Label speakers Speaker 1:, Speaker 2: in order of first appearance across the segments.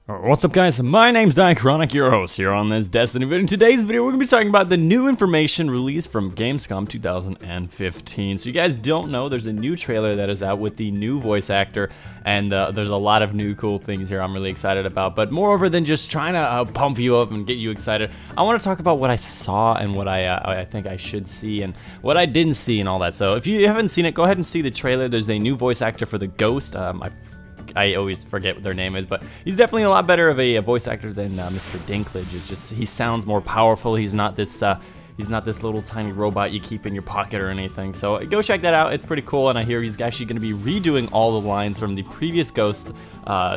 Speaker 1: What's up guys, my name's Diachronic, your host here on this Destiny video. In today's video we're going to be talking about the new information released from Gamescom 2015. So you guys don't know, there's a new trailer that is out with the new voice actor, and there's a lot of new cool things here I'm really excited about. But moreover than just trying to pump you up and get you excited, I want to talk about what I saw and what I think I should see and what I didn't see and all that. So if you haven't seen it, go ahead and see the trailer. There's a new voice actor for the Ghost. I always forget what their name is, but he's definitely a lot better of a voice actor than Mr. Dinklage. It's just, he sounds more powerful. He's not this little tiny robot you keep in your pocket or anything. So go check that out. It's pretty cool, and I hear he's actually going to be redoing all the lines from the previous Ghost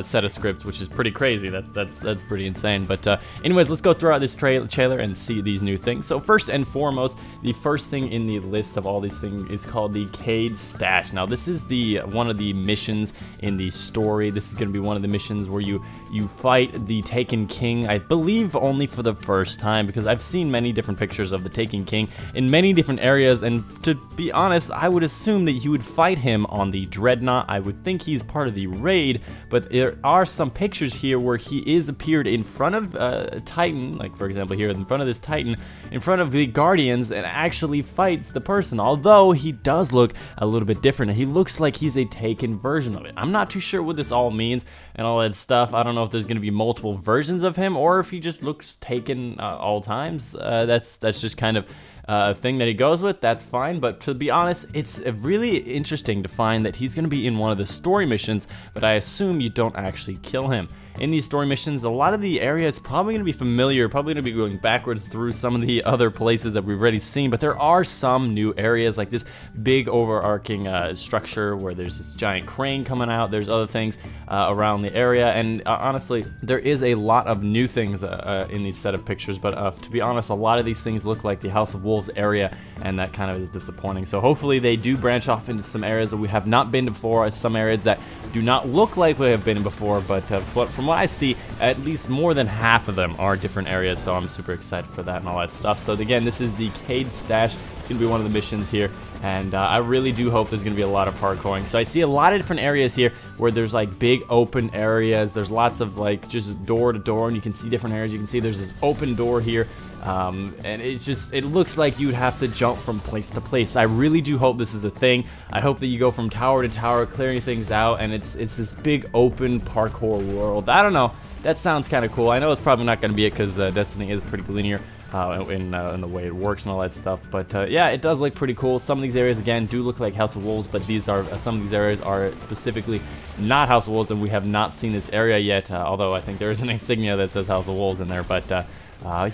Speaker 1: set of scripts, which is pretty crazy. That's pretty insane. But anyways, let's go throughout this trailer and see these new things. So first and foremost, the first thing in the list of all these things is called the Cade Stash. Now this is one of the missions in the story. This is going to be one of the missions where you fight the Taken King, I believe only for the first time, because I've seen many different pictures of the Taken King in many different areas, and to be honest, I would assume that you would fight him on the Dreadnought. I would think he's part of the raid, but there are some pictures here where he is appeared in front of Titan, like for example here in front of this Titan, in front of the Guardians, and actually fights the person, although he does look a little bit different. He looks like he's a Taken version of it. I'm not too sure what this all means and all that stuff. I don't know if there's going to be multiple versions of him or if he just looks Taken all times. That's just kind of a thing that he goes with. That's fine, but to be honest, it's really interesting to find that he's going to be in one of the story missions, but I assume you don't actually kill him. In these story missions, a lot of the area is probably going to be familiar, probably going to be going backwards through some of the other places that we've already seen, but there are some new areas, like this big overarching structure where there's this giant crane coming out. There's other things around the area, and honestly, there is a lot of new things in these set of pictures, but to be honest, a lot of these things look like the House of Wolves area, and that kind of is disappointing. So hopefully they do branch off into some areas that we have not been to before, some areas that do not look like we have been before, but from what I see, at least more than half of them are different areas, so I'm super excited for that and all that stuff. So again, this is the Cade Stash. It's going to be one of the missions here, and I really do hope there's going to be a lot of parkouring. So I see a lot of different areas here where there's like big open areas. There's lots of like just door to door, and you can see different areas. You can see there's this open door here. And it looks like you'd have to jump from place to place. I really do hope this is a thing. I hope that you go from tower to tower, clearing things out, and it's this big open parkour world. I don't know. That sounds kind of cool. I know it's probably not going to be it because Destiny is pretty linear in the way it works and all that stuff. But yeah, it does look pretty cool. Some of these areas, again, do look like House of Wolves, but some of these areas are specifically not House of Wolves, and we have not seen this area yet, although I think there is an insignia that says House of Wolves in there. But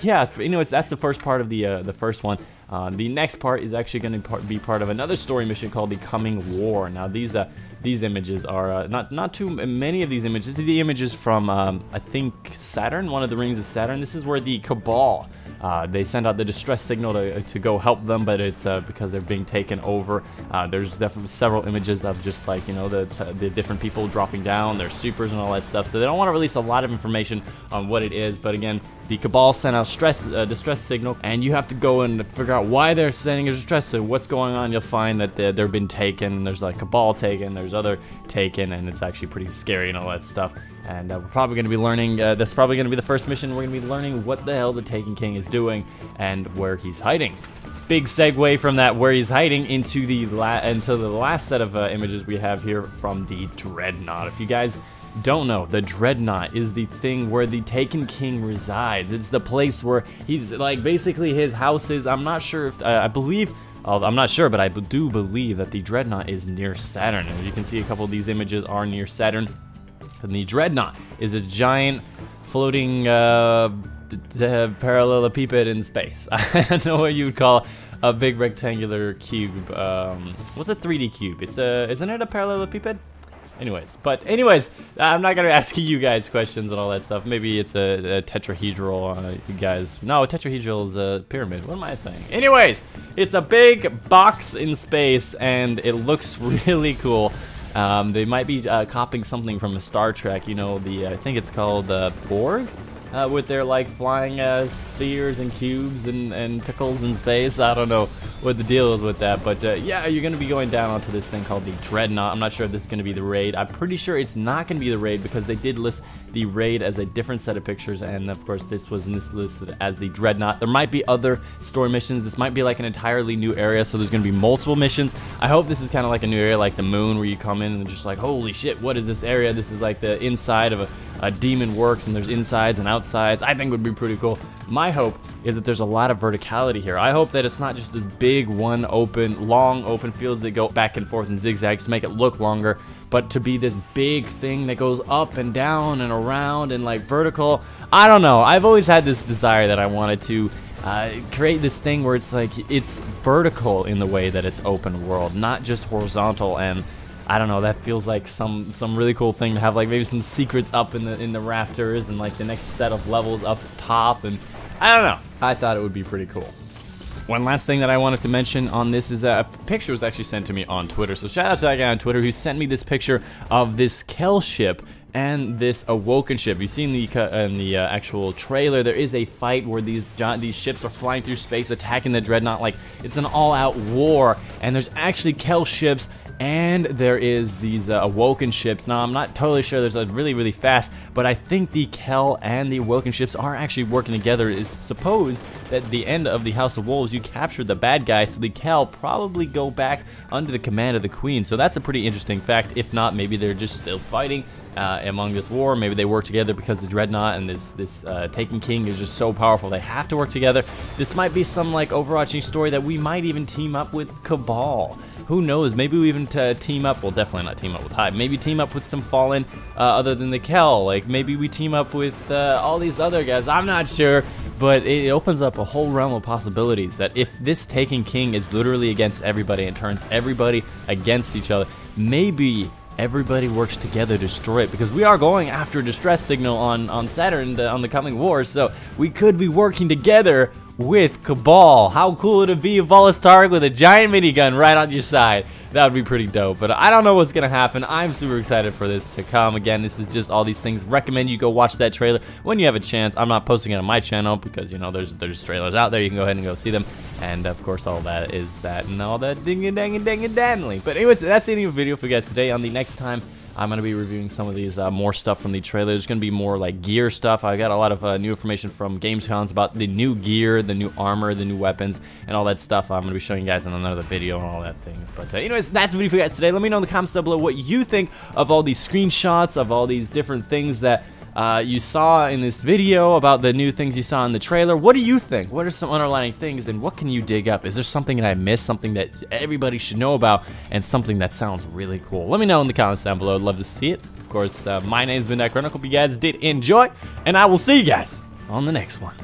Speaker 1: yeah, anyways, that's the first part of the first one. The next part is actually going to be part of another story mission called the Coming War. Now these images are not too many of these images. These are the images from I think Saturn, one of the rings of Saturn. This is where the Cabal they send out the distress signal to go help them, but it's because they're being taken over. There's definitely several images of just like, you know, the different people dropping down, their supers and all that stuff. So they don't want to release a lot of information on what it is, but again, the Cabal sent out distress signal, and you have to go and figure out why they're sending a distress signal. What's going on? You'll find that they've been taken. There's like Cabal taken, there's other taken, and it's actually pretty scary and all that stuff. And we're probably going to be learning, that's probably going to be the first mission, we're going to be learning what the hell the Taken King is doing and where he's hiding. Big segue from that where he's hiding into the last set of images we have here from the Dreadnought. If you guys don't know, the Dreadnought is the thing where the Taken King resides. It's the place where he's like basically his house is. I'm not sure if I'm not sure, but I do believe that the Dreadnought is near Saturn. And you can see a couple of these images are near Saturn. And the Dreadnought is this giant floating parallelepiped in space. I don't know what you would call a big rectangular cube. What's a 3D cube? Isn't it a parallelepiped? Anyways, I'm not gonna ask you guys questions and all that stuff. Maybe it's a tetrahedral. You guys, no, a tetrahedral is a pyramid. What am I saying? Anyways, it's a big box in space, and it looks really cool. They might be copying something from a Star Trek. You know, I think it's called Borg, with their like flying spheres and cubes and pickles in space. I don't know what the deal is with that. But yeah, you're going to be going down onto this thing called the Dreadnought. I'm not sure if this is going to be the raid. I'm pretty sure it's not going to be the raid because they did list the raid as a different set of pictures, and of course this was listed as the Dreadnought. There might be other story missions. This might be like an entirely new area, so there's going to be multiple missions. I hope this is kind of like a new area like the moon, where you come in and just like, holy shit, what is this area? This is like the inside of a demon works, and there's insides and outsides. I think would be pretty cool. My hope is that there's a lot of verticality here. I hope that it's not just this big one open, long open fields that go back and forth and zigzags to make it look longer, but to be this big thing that goes up and down and around and like vertical. I don't know. I've always had this desire that I wanted to create this thing where it's like it's vertical in the way that it's open world, not just horizontal. And I don't know, that feels like some really cool thing to have, like maybe some secrets up in the rafters and like the next set of levels up top, and I don't know. I thought it would be pretty cool. One last thing that I wanted to mention on this is a picture was actually sent to me on Twitter. So shout out to that guy on Twitter who sent me this picture of this Kel ship and this Awoken ship. You've seen the actual trailer. There is a fight where these ships are flying through space, attacking the Dreadnought like it's an all-out war. And there's actually Kel ships, and there is these Awoken ships. Now, I'm not totally sure. There's a really fast, but I think the Kel and the Awoken ships are actually working together. It's supposed that at the end of the House of Wolves, you captured the bad guy, so the Kel probably go back under the command of the Queen. So that's a pretty interesting fact. If not, maybe they're just still fighting among this war. Maybe they work together because the Dreadnought and this Taken King is just so powerful. They have to work together. This might be some like overarching story that we might even team up with Cabal. Who knows? Maybe we even team up. Well, definitely not team up with Hive. Maybe team up with some Fallen other than the Kel. Like maybe we team up with all these other guys. I'm not sure. But it opens up a whole realm of possibilities that if this Taken King is literally against everybody and turns everybody against each other, maybe everybody works together to destroy it, because we are going after a distress signal on Saturn on the coming wars, so we could be working together with Cabal. How cool would it be if Volastark with a giant minigun right on your side? That would be pretty dope, but I don't know what's gonna happen. I'm super excited for this to come. Again, this is just all these things. Recommend you go watch that trailer when you have a chance. I'm not posting it on my channel because, you know, there's trailers out there. You can go ahead and go see them, and of course all that is that and all that ding-a-dang-a-dang-a-danly. But anyways, that's the end of the video for you guys today. On the next time, I'm going to be reviewing some of these more stuff from the trailer. There's going to be more like gear stuff. I got a lot of new information from Gamescom about the new gear, the new armor, the new weapons, and all that stuff. I'm going to be showing you guys in another video and all that things. But anyways, that's the video for you guys today. Let me know in the comments down below what you think of all these screenshots, of all these different things that you saw in this video, about the new things you saw in the trailer. What do you think? What are some underlying things, and what can you dig up? Is there something that I missed, something that everybody should know about, and something that sounds really cool? Let me know in the comments down below. I'd love to see it. Of course, my name's been Chronicle. Hope you guys did enjoy, and I will see you guys on the next one.